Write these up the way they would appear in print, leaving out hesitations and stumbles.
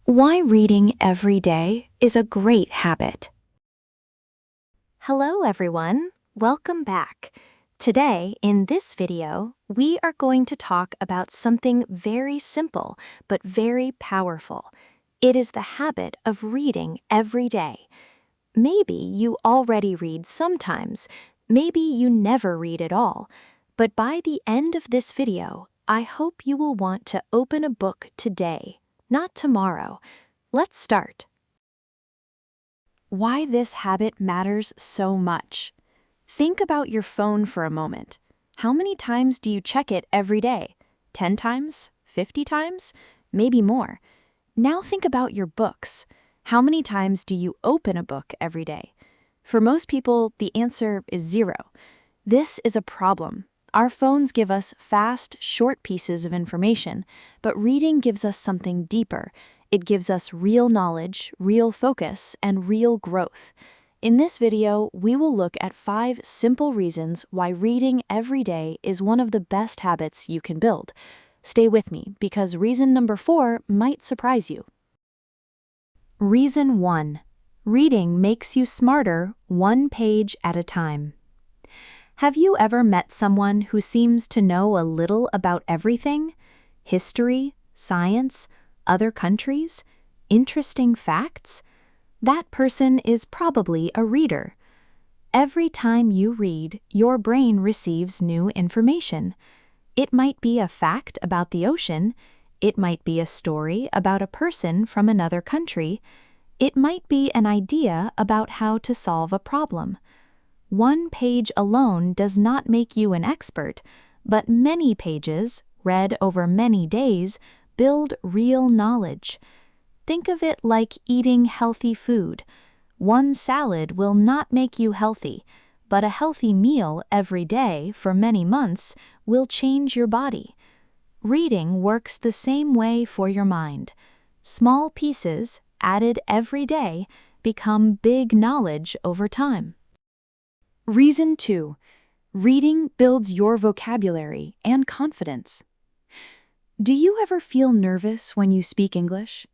Why reading every day is a great habit. Hello everyone, welcome back. Today, in this video, we are going to talk about something very simple but very powerful. It is the habit of reading every day. Maybe you already read sometimes, maybe you never read at all, but by the end of this video, I hope you will want to open a book today. Not tomorrow. Let's start. Why this habit matters so much. Think about your phone for a moment. How many times do you check it every day? 10 times? 50 times? Maybe more. Now think about your books. How many times do you open a book every day? For most people, the answer is 0. This is a problem. Our phones give us fast, short pieces of information, but reading gives us something deeper. It gives us real knowledge, real focus, and real growth. In this video, we will look at 5 simple reasons why reading every day is one of the best habits you can build. Stay with me, because reason number 4 might surprise you. Reason 1. Reading makes you smarter, one page at a time. Have you ever met someone who seems to know a little about everything? History, science, other countries, interesting facts? That person is probably a reader. Every time you read, your brain receives new information. It might be a fact about the ocean. It might be a story about a person from another country. It might be an idea about how to solve a problem. One page alone does not make you an expert, but many pages, read over many days, build real knowledge. Think of it like eating healthy food. One salad will not make you healthy, but a healthy meal every day for many months will change your body. Reading works the same way for your mind. Small pieces, added every day, become big knowledge over time. Reason 2. Reading builds your vocabulary and confidence. Do you ever feel nervous when you speak English?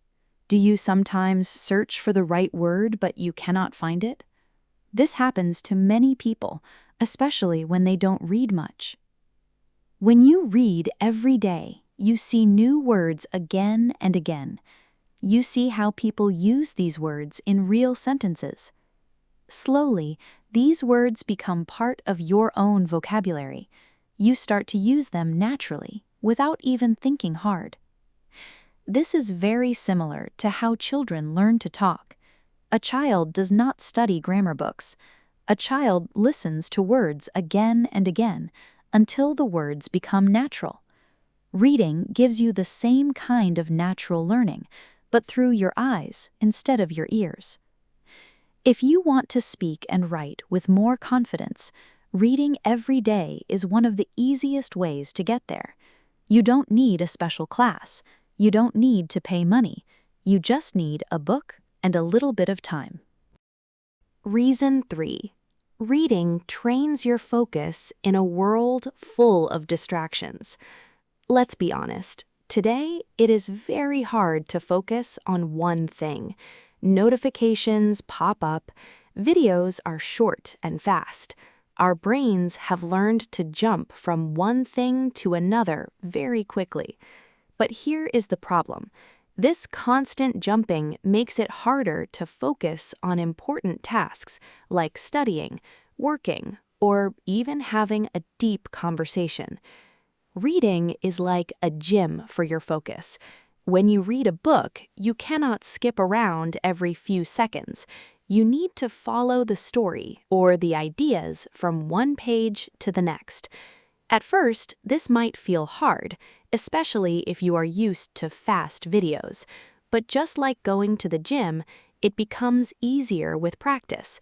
Do you sometimes search for the right word but you cannot find it? This happens to many people, especially when they don't read much. When you read every day, you see new words again and again. You see how people use these words in real sentences. Slowly, these words become part of your own vocabulary. You start to use them naturally, without even thinking hard. This is very similar to how children learn to talk. A child does not study grammar books. A child listens to words again and again until the words become natural. Reading gives you the same kind of natural learning, but through your eyes instead of your ears. If you want to speak and write with more confidence, reading every day is one of the easiest ways to get there. You don't need a special class. You don't need to pay money. You just need a book and a little bit of time. Reason 3. Reading trains your focus in a world full of distractions. Let's be honest. Today, it is very hard to focus on one thing. Notifications pop up, videos are short and fast. Our brains have learned to jump from one thing to another very quickly. But here is the problem. This constant jumping makes it harder to focus on important tasks like studying, working, or even having a deep conversation. Reading is like a gym for your focus. When you read a book, you cannot skip around every few seconds. You need to follow the story or the ideas from one page to the next. At first, this might feel hard, especially if you are used to fast videos. But just like going to the gym, it becomes easier with practice.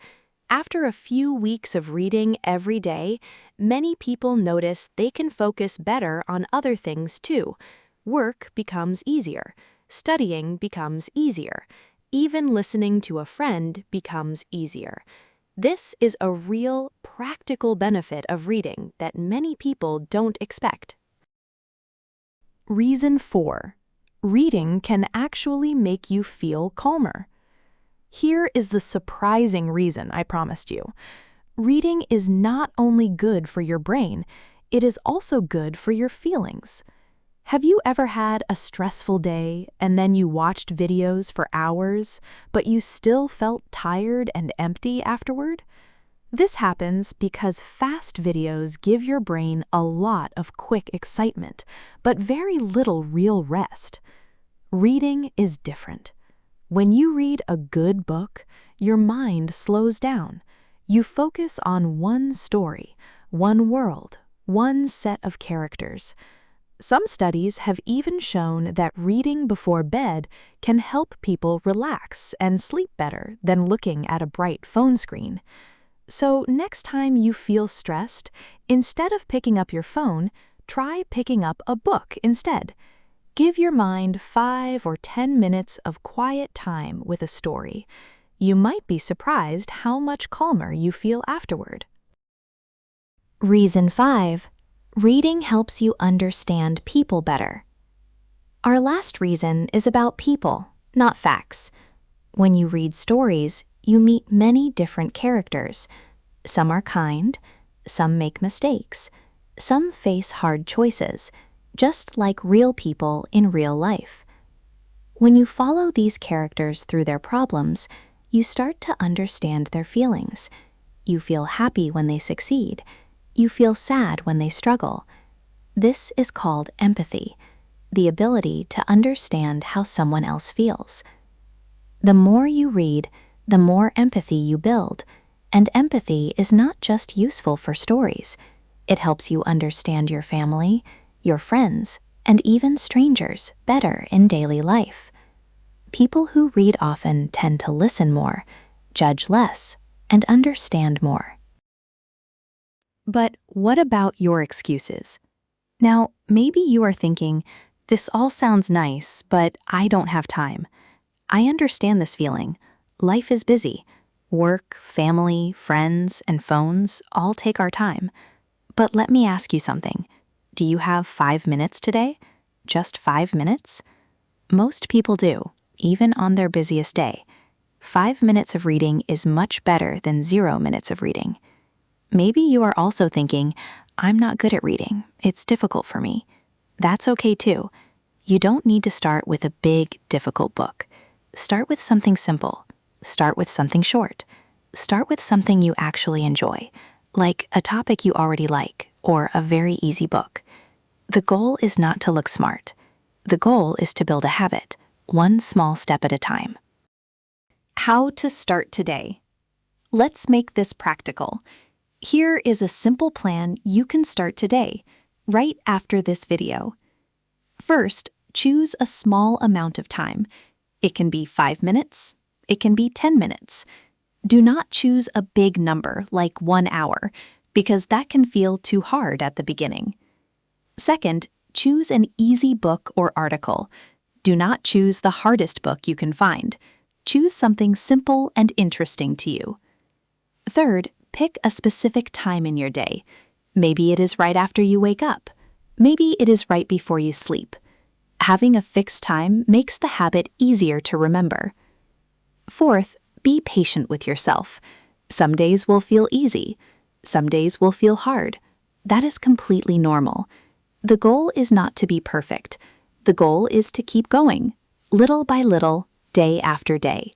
After a few weeks of reading every day, many people notice they can focus better on other things too. Work becomes easier. Studying becomes easier. Even listening to a friend becomes easier. This is a real, practical benefit of reading that many people don't expect. Reason 4. reading can actually make you feel calmer. Here is the surprising reason I promised you. Reading is not only good for your brain, it is also good for your feelings. Have you ever had a stressful day and then you watched videos for hours, but you still felt tired and empty afterward? This happens because fast videos give your brain a lot of quick excitement, but very little real rest. Reading is different. When you read a good book, your mind slows down. You focus on one story, one world, one set of characters. Some studies have even shown that reading before bed can help people relax and sleep better than looking at a bright phone screen. So next time you feel stressed, instead of picking up your phone, try picking up a book instead. Give your mind 5 or 10 minutes of quiet time with a story. You might be surprised how much calmer you feel afterward. Reason 5. Reading helps you understand people better. Our last reason is about people, not facts. When you read stories, you meet many different characters. Some are kind, some make mistakes, some face hard choices, just like real people in real life. When you follow these characters through their problems, you start to understand their feelings. You feel happy when they succeed. You feel sad when they struggle. This is called empathy, the ability to understand how someone else feels. The more you read, the more empathy you build, and empathy is not just useful for stories. It helps you understand your family, your friends, and even strangers better in daily life. People who read often tend to listen more, judge less, and understand more. But what about your excuses? Now, maybe you are thinking, this all sounds nice, but I don't have time. I understand this feeling. Life is busy. Work, family, friends, and phones all take our time. But let me ask you something. Do you have 5 minutes today? Just 5 minutes? Most people do, even on their busiest day. 5 minutes of reading is much better than 0 minutes of reading. Maybe you are also thinking, I'm not good at reading. It's difficult for me. That's okay too. You don't need to start with a big, difficult book. Start with something simple. Start with something short. Start with something you actually enjoy, like a topic you already like, or a very easy book. The goal is not to look smart. The goal is to build a habit, one small step at a time. How to start today. Let's make this practical. Here is a simple plan you can start today, right after this video. First, choose a small amount of time. It can be 5 minutes. It can be 10 minutes. Do not choose a big number like 1 hour, because that can feel too hard at the beginning. Second, choose an easy book or article. Do not choose the hardest book you can find. Choose something simple and interesting to you. Third, pick a specific time in your day. Maybe it is right after you wake up. Maybe it is right before you sleep. Having a fixed time makes the habit easier to remember. Fourth, be patient with yourself. Some days will feel easy. Some days will feel hard. That is completely normal. The goal is not to be perfect. The goal is to keep going, little by little, day after day.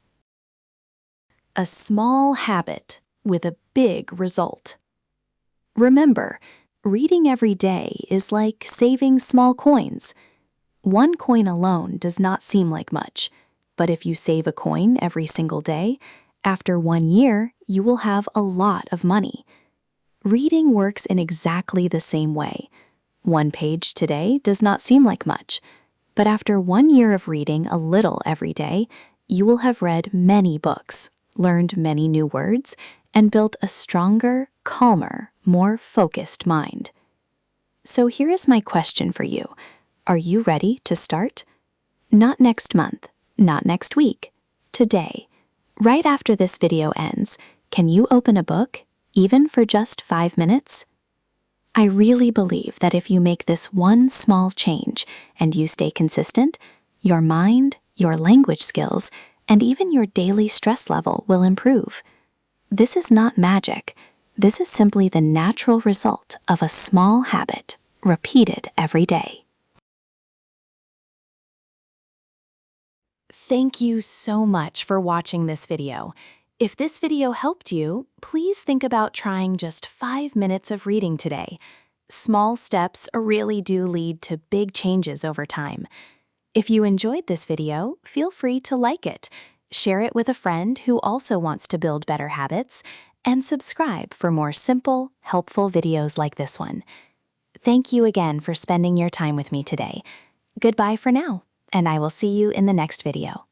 A small habit with a big result. Remember, reading every day is like saving small coins. 1 coin alone does not seem like much, but if you save a coin every single day, after 1 year, you will have a lot of money. Reading works in exactly the same way. 1 page today does not seem like much, but after 1 year of reading a little every day, you will have read many books, learned many new words, and built a stronger, calmer, more focused mind. So here is my question for you. Are you ready to start? Not next month, not next week, today. Right after this video ends, can you open a book, even for just 5 minutes? I really believe that if you make this one small change and you stay consistent, Your mind, your language skills, and even your daily stress level will improve. This is not magic. This is simply the natural result of a small habit, repeated every day. Thank you so much for watching this video. If this video helped you, please think about trying just 5 minutes of reading today. Small steps really do lead to big changes over time. If you enjoyed this video, feel free to like it, share it with a friend who also wants to build better habits, and subscribe for more simple, helpful videos like this one. Thank you again for spending your time with me today. Goodbye for now, and I will see you in the next video.